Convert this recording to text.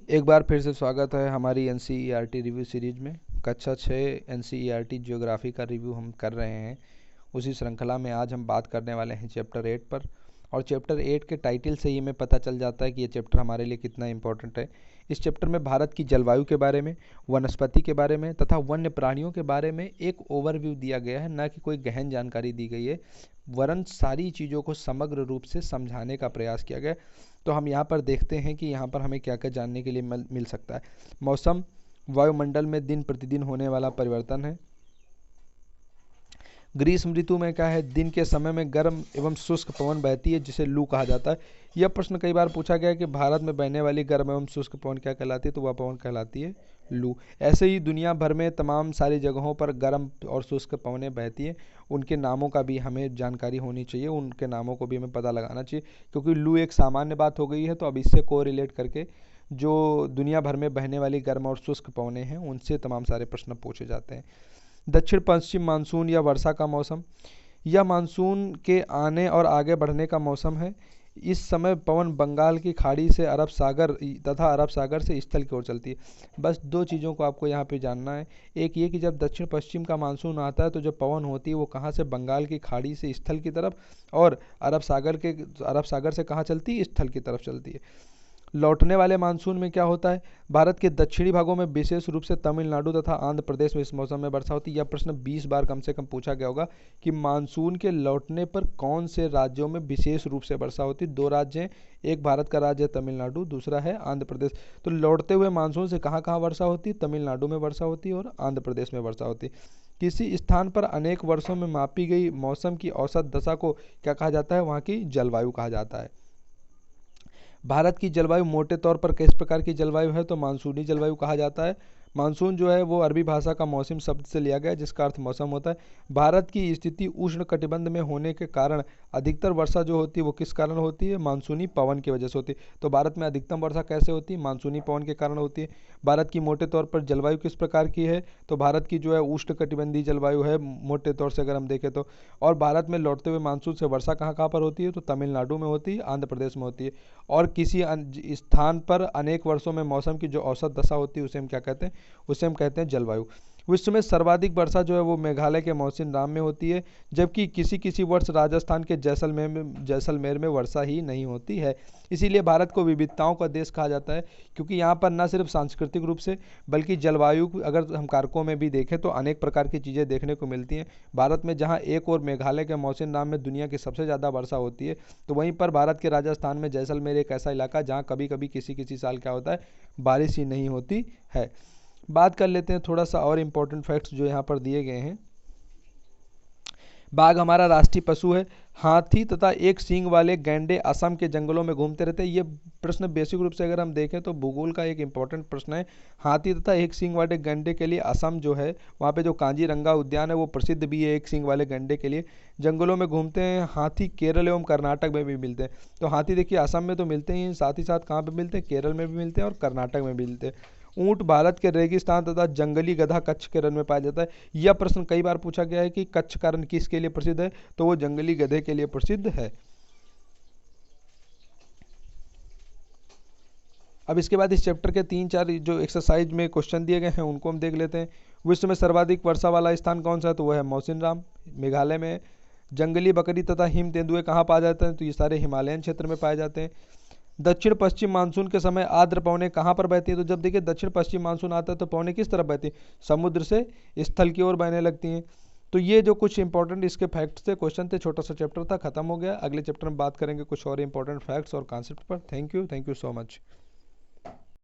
एक बार फिर से स्वागत है हमारी एनसीईआरटी रिव्यू सीरीज में। कक्षा 6 एनसीईआरटी ज्योग्राफी का रिव्यू हम कर रहे हैं। उसी श्रृंखला में आज हम बात करने वाले हैं चैप्टर 8 पर। और चैप्टर 8 के टाइटल से ही हमें पता चल जाता है कि ये चैप्टर हमारे लिए कितना इम्पोर्टेंट है। इस चैप्टर में भारत की जलवायु के बारे में, वनस्पति के बारे में तथा वन्य प्राणियों के बारे में एक ओवरव्यू दिया गया है, न कि कोई गहन जानकारी दी गई है, वरन सारी चीज़ों को समग्र रूप से समझाने का प्रयास किया गया। तो हम यहाँ पर देखते हैं कि यहाँ पर हमें क्या क्या जानने के लिए मिल सकता है। मौसम, वायुमंडल में दिन प्रतिदिन होने वाला परिवर्तन है। ग्रीष्म ऋतु में क्या है, दिन के समय में गर्म एवं शुष्क पवन बहती है जिसे लू कहा जाता है। यह प्रश्न कई बार पूछा गया है कि भारत में बहने वाली गर्म एवं शुष्क पवन क्या कहलाती है, तो वह पवन कहलाती है लू। ऐसे ही दुनिया भर में तमाम सारी जगहों पर गर्म और शुष्क पवनें बहती हैं। उनके नामों का भी हमें जानकारी होनी चाहिए, उनके नामों को भी हमें पता लगाना चाहिए, क्योंकि लू एक सामान्य बात हो गई है। तो अब इससे कोरिलेट करके जो दुनिया भर में बहने वाली गर्म और शुष्क पवनें हैं उनसे तमाम सारे प्रश्न पूछे जाते हैं। दक्षिण पश्चिम मानसून या वर्षा का मौसम, यह मानसून के आने और आगे बढ़ने का मौसम है। इस समय पवन बंगाल की खाड़ी से अरब सागर तथा अरब सागर से स्थल की ओर चलती है। बस दो चीज़ों को आपको यहाँ पे जानना है। एक ये कि जब दक्षिण पश्चिम का मानसून आता है तो जो पवन होती है वो कहाँ से, बंगाल की खाड़ी से स्थल की तरफ, और अरब सागर से कहाँ चलती है, स्थल की तरफ चलती है। लौटने वाले मानसून में क्या होता है, भारत के दक्षिणी भागों में विशेष रूप से तमिलनाडु तथा आंध्र प्रदेश में इस मौसम में वर्षा होती है। यह प्रश्न 20 बार कम से कम पूछा गया होगा कि मानसून के लौटने पर कौन से राज्यों में विशेष रूप से वर्षा होती है। दो राज्य हैं, एक भारत का राज्य है तमिलनाडु, दूसरा है आंध्र प्रदेश। तो लौटते हुए मानसून से कहाँ कहाँ वर्षा होती है, तमिलनाडु में वर्षा होती है और आंध्र प्रदेश में वर्षा होती है। किसी स्थान पर अनेक वर्षों में मापी गई मौसम की औसत दशा को क्या कहा जाता है, वहाँ की जलवायु कहा जाता है। भारत की जलवायु मोटे तौर पर किस प्रकार की जलवायु है, तो मानसूनी जलवायु कहा जाता है। मानसून जो है वो अरबी भाषा का मौसम शब्द से लिया गया है, जिसका अर्थ मौसम होता है। भारत की स्थिति उष्ण कटिबंध में होने के कारण अधिकतर वर्षा जो होती है वो किस कारण होती है, मानसूनी पवन की वजह से होती है। तो भारत में अधिकतम वर्षा कैसे होती है, मानसूनी पवन के कारण होती है। भारत की मोटे तौर पर जलवायु किस प्रकार की है, तो भारत की जो है उष्ण कटिबंधीय जलवायु है मोटे तौर से अगर हम देखें तो। और भारत में लौटते हुए मानसून से वर्षा कहाँ कहाँ पर होती है, तो तमिलनाडु में होती है, आंध्र प्रदेश में होती है। और किसी स्थान पर अनेक वर्षों में मौसम की जो औसत दशा होती है उसे हम क्या कहते हैं, उसे हम कहते हैं जलवायु। विश्व में सर्वाधिक वर्षा जो है वो मेघालय के मौसिनराम में होती है, जबकि किसी किसी वर्ष राजस्थान के जैसलमेर में वर्षा ही नहीं होती है। इसीलिए भारत को विविधताओं का देश कहा जाता है, क्योंकि यहाँ पर न सिर्फ सांस्कृतिक रूप से बल्कि जलवायु अगर हम कारकों में भी देखें तो अनेक प्रकार की चीज़ें देखने को मिलती हैं। भारत में जहाँ एक और मेघालय के मौसिनराम में दुनिया की सबसे ज़्यादा वर्षा होती है, तो वहीं पर भारत के राजस्थान में जैसलमेर एक ऐसा इलाका जहाँ कभी कभी किसी किसी साल क्या होता है, बारिश ही नहीं होती है। बात कर लेते हैं थोड़ा सा और इम्पोर्टेंट फैक्ट्स जो यहाँ पर दिए गए हैं। बाघ हमारा राष्ट्रीय पशु है। हाथी तथा एक सींग वाले गैंडे असम के जंगलों में घूमते रहते हैं। ये प्रश्न बेसिक रूप से अगर हम देखें तो भूगोल का एक इंपॉर्टेंट प्रश्न है। हाथी तथा एक सींग वाले गैंडे के लिए असम जो है वहाँ पे जो कांजीरंगा उद्यान है वो प्रसिद्ध भी है एक सींग वाले गैंडे के लिए। जंगलों में घूमते हैं। हाथी केरल एवं कर्नाटक में भी मिलते हैं। तो हाथी देखिए असम में तो मिलते ही, साथ ही साथ कहाँ पर मिलते हैं, केरल में भी मिलते हैं और कर्नाटक में भी मिलते हैं। ऊंट भारत के रेगिस्तान तथा जंगली गधा कच्छ के रण में पाया जाता है। यह प्रश्न कई बार पूछा गया है कि कच्छ का रण किसके लिए प्रसिद्ध है, तो वो जंगली गधे के लिए प्रसिद्ध है। अब इसके बाद इस चैप्टर के 3-4 जो एक्सरसाइज में क्वेश्चन दिए गए हैं उनको हम देख लेते हैं। विश्व में सर्वाधिक वर्षा वाला स्थान कौन सा है, तो वह है मौसिनराम, मेघालय में। जंगली बकरी तथा हिम तेंदुए कहाँ पाए जाते हैं, तो ये सारे हिमालयन क्षेत्र में पाए जाते हैं। दक्षिण पश्चिम मानसून के समय आर्द्र पवनें कहाँ पर बहती है, तो जब देखिए दक्षिण पश्चिम मानसून आता है तो पवनें किस तरफ बहती है, समुद्र से स्थल की ओर बहने लगती हैं। तो ये जो कुछ इंपॉर्टेंट इसके फैक्ट्स थे, क्वेश्चन थे, छोटा सा चैप्टर था, खत्म हो गया। अगले चैप्टर में बात करेंगे कुछ और इंपॉर्टेंट फैक्ट्स और कॉन्सेप्ट पर। Thank you so much.